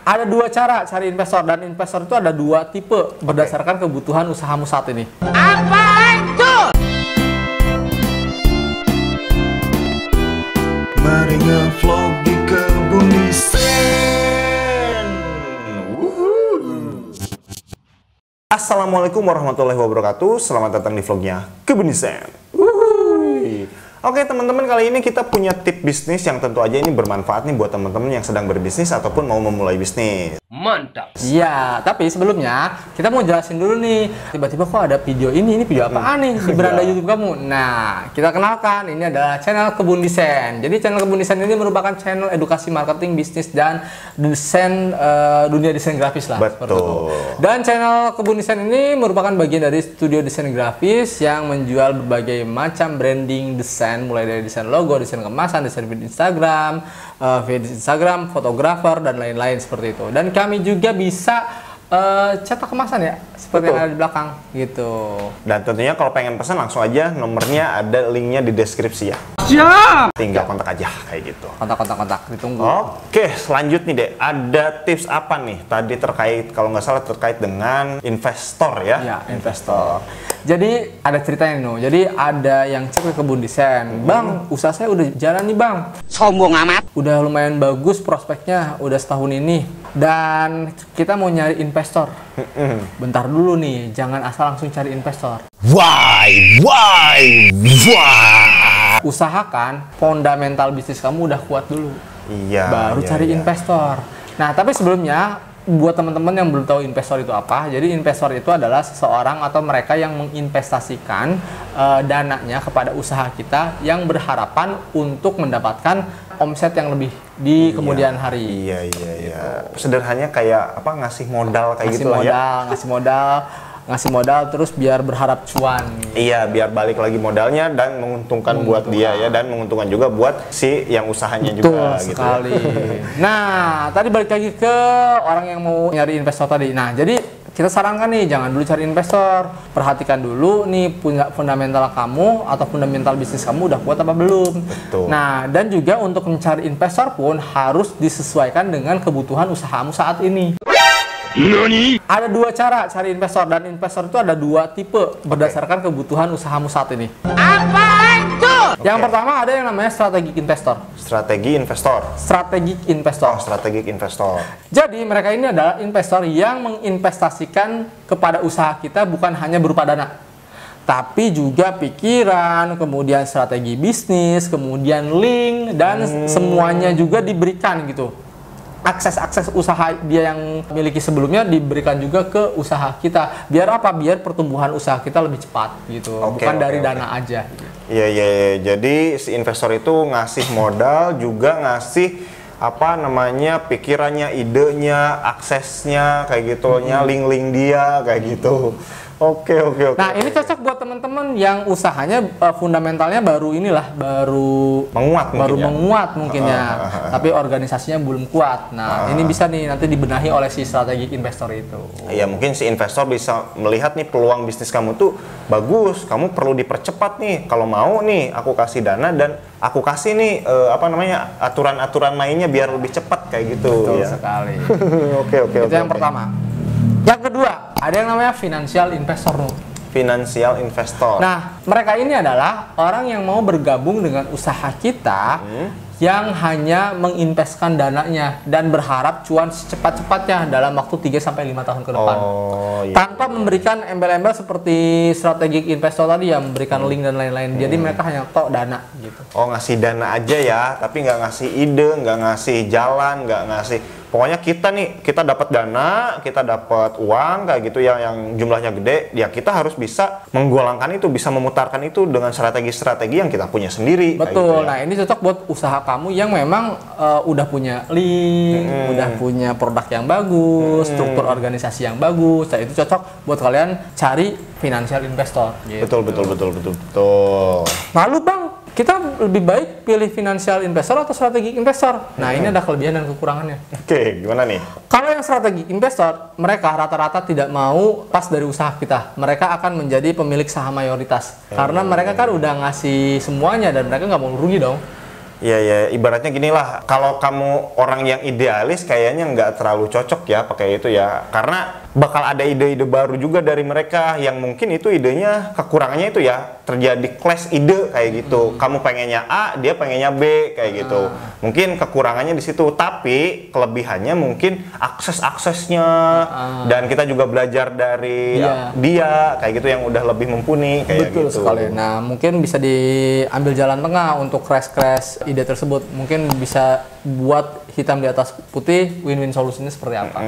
ada dua cara cari investor, dan investor itu ada dua tipe berdasarkan kebutuhan usahamu saat ini. Apaan tuh? Mari ngevlog di Kebun Desain. Assalamualaikum warahmatullahi wabarakatuh. Selamat datang di vlognya Kebun Desain. Oke teman-teman, kali ini kita punya tip bisnis yang tentu aja ini bermanfaat nih buat teman-teman yang sedang berbisnis ataupun mau memulai bisnis. Mantap. Iya, tapi sebelumnya kita mau jelasin dulu nih. Tiba-tiba kok ada video ini video apaan nih di beranda YouTube kamu? Nah, kita kenalkan, ini adalah channel Kebun Desain. Jadi channel Kebun Desain ini merupakan channel edukasi marketing, bisnis, dan desain, dunia desain grafis lah. Betul. Dan channel Kebun Desain ini merupakan bagian dari studio desain grafis yang menjual berbagai macam branding desain, mulai dari desain logo, desain kemasan, desain feed Instagram, fotografer, dan lain-lain seperti itu. Dan kami juga bisa cetak kemasan ya, seperti yang ada di belakang gitu. Dan tentunya kalau pengen pesan langsung aja, nomornya ada linknya di deskripsi ya. Siap. Tinggal kontak aja kayak gitu. Kontak, ditunggu. Oke, selanjutnya deh, ada tips apa nih? Tadi terkait, kalau nggak salah terkait dengan investor ya? Ya, investor. Jadi ada ceritanya nih, jadi ada yang cek ke Kebun Desain. Bang, usaha saya udah jalan nih bang. Sombong amat. Udah lumayan bagus prospeknya, udah setahun ini. Dan kita mau nyari investor. Bentar dulu nih, jangan asal langsung cari investor. Why? Usahakan fundamental bisnis kamu udah kuat dulu. Iya. Baru cari investor. Nah, tapi sebelumnya buat teman-teman yang belum tahu investor itu apa, jadi investor itu adalah seseorang atau mereka yang menginvestasikan dananya kepada usaha kita yang berharapan untuk mendapatkan omset yang lebih di kemudian hari. Iya. Sederhananya kayak apa, ngasih modal kayak gitu lah ya. Ngasih modal terus biar berharap cuan. Iya, biar balik lagi modalnya dan menguntungkan buat dia ya, dan menguntungkan juga buat si yang usahanya juga gitu. Sekali. Nah, tadi balik lagi ke orang yang mau nyari investor tadi. Nah, jadi kita sarankan nih, jangan dulu cari investor. Perhatikan dulu nih, punya fundamental kamu atau fundamental bisnis kamu udah kuat apa belum. Betul. Nah, dan juga untuk mencari investor pun harus disesuaikan dengan kebutuhan usahamu saat ini. Nani? Ada dua cara cari investor, dan investor itu ada dua tipe berdasarkan kebutuhan usahamu saat ini. Apaan tuh? Yang pertama ada yang namanya strategic investor. Strategic investor. Jadi mereka ini adalah investor yang menginvestasikan kepada usaha kita bukan hanya berupa dana, tapi juga pikiran, kemudian strategi bisnis, kemudian link, dan semuanya juga diberikan gitu. Akses usaha dia yang miliki sebelumnya diberikan juga ke usaha kita. Biar apa? Biar pertumbuhan usaha kita lebih cepat gitu. Bukan dari dana aja. Iya. Jadi si investor itu ngasih modal, juga ngasih apa namanya, pikirannya, idenya, aksesnya kayak gitu, link-link dia kayak gitu. Oke. Nah, ini cocok buat teman-teman yang usahanya fundamentalnya baru menguat mungkin ya. Tapi organisasinya belum kuat. Nah, ini bisa nih nanti dibenahi oleh si strategic investor itu. Iya, mungkin si investor bisa melihat nih peluang bisnis kamu tuh bagus, kamu perlu dipercepat nih. Kalau mau nih, aku kasih dana dan aku kasih nih aturan-aturan mainnya biar lebih cepat kayak gitu. Betul ya. sekali. Oke. Itu yang pertama. Yang kedua, ada yang namanya financial investor. Financial investor. Nah, mereka ini adalah orang yang mau bergabung dengan usaha kita yang hanya menginvestkan dananya dan berharap cuan secepat-cepatnya dalam waktu 3-5 tahun ke depan. Tanpa memberikan embel-embel seperti strategic investor tadi yang memberikan link dan lain-lain. Jadi mereka hanya tok dana gitu. Oh, ngasih dana aja ya, tapi nggak ngasih ide, nggak ngasih jalan, nggak ngasih. Pokoknya kita dapat dana, kita dapat uang kayak gitu yang jumlahnya gede, ya kita harus bisa menggolangkan itu, bisa memutarkan itu dengan strategi-strategi yang kita punya sendiri. Betul. Gitu ya. Nah, ini cocok buat usaha kamu yang memang udah punya link, udah punya produk yang bagus, struktur organisasi yang bagus. Nah, itu cocok buat kalian cari financial investor. Gitu. Betul. Lalu bang, kita lebih baik pilih financial investor atau strategic investor? Nah, ini ada kelebihan dan kekurangannya. Oke, gimana nih? Kalau yang strategic investor, mereka rata-rata tidak mau pas dari usaha kita. Mereka akan menjadi pemilik saham mayoritas. Karena mereka kan udah ngasih semuanya dan mereka nggak mau rugi dong. Iya ya, ibaratnya gini lah, kalau kamu orang yang idealis kayaknya nggak terlalu cocok ya pakai itu ya, karena bakal ada ide-ide baru juga dari mereka yang mungkin itu idenya kekurangannya itu ya terjadi clash ide kayak gitu. Kamu pengennya A, dia pengennya B kayak gitu. Mungkin kekurangannya di situ, tapi kelebihannya mungkin akses-aksesnya dan kita juga belajar dari dia kayak gitu yang udah lebih mumpuni kayak Betul gitu. sekali. Nah, mungkin bisa diambil jalan tengah untuk crash ide tersebut. Mungkin bisa buat hitam di atas putih, win-win solusinya seperti apa.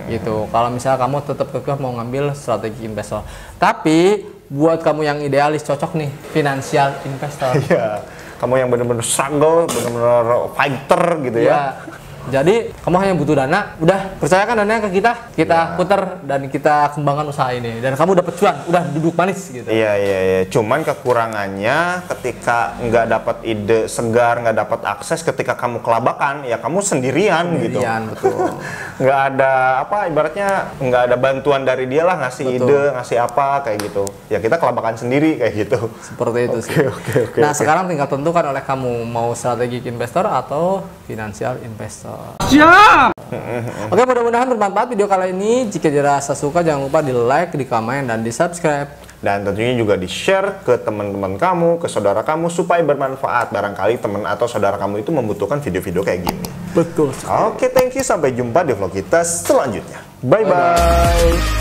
Gitu. Kalau misalnya kamu tetap kekeh mau ngambil strategi investor. Tapi buat kamu yang idealis cocok nih financial investor. Iya. Kamu yang bener-bener struggle, bener-bener fighter gitu ya. Jadi kamu hanya butuh dana, udah percayakan dananya ke kita puter dan kita kembangkan usaha ini dan kamu dapat cuan, udah duduk manis gitu. Iya. Cuman kekurangannya ketika nggak dapat ide segar, nggak dapat akses, ketika kamu kelabakan, ya kamu sendirian gitu. Betul. Nggak ada apa, ibaratnya nggak ada bantuan dari dia lah ngasih ide, ngasih apa kayak gitu. Ya kita kelabakan sendiri kayak gitu. Seperti itu sih. Oke. Nah sekarang tinggal tentukan oleh kamu mau strategic investor atau financial investor. Siap. Oke, mudah-mudahan bermanfaat video kali ini. Jika dirasa suka, jangan lupa di like, di komen, dan di subscribe. Dan tentunya juga di-share ke teman-teman kamu, ke saudara kamu supaya bermanfaat. Barangkali teman atau saudara kamu itu membutuhkan video-video kayak gini. Betul. Oke, thank you. Sampai jumpa di vlog kita selanjutnya. Bye-bye.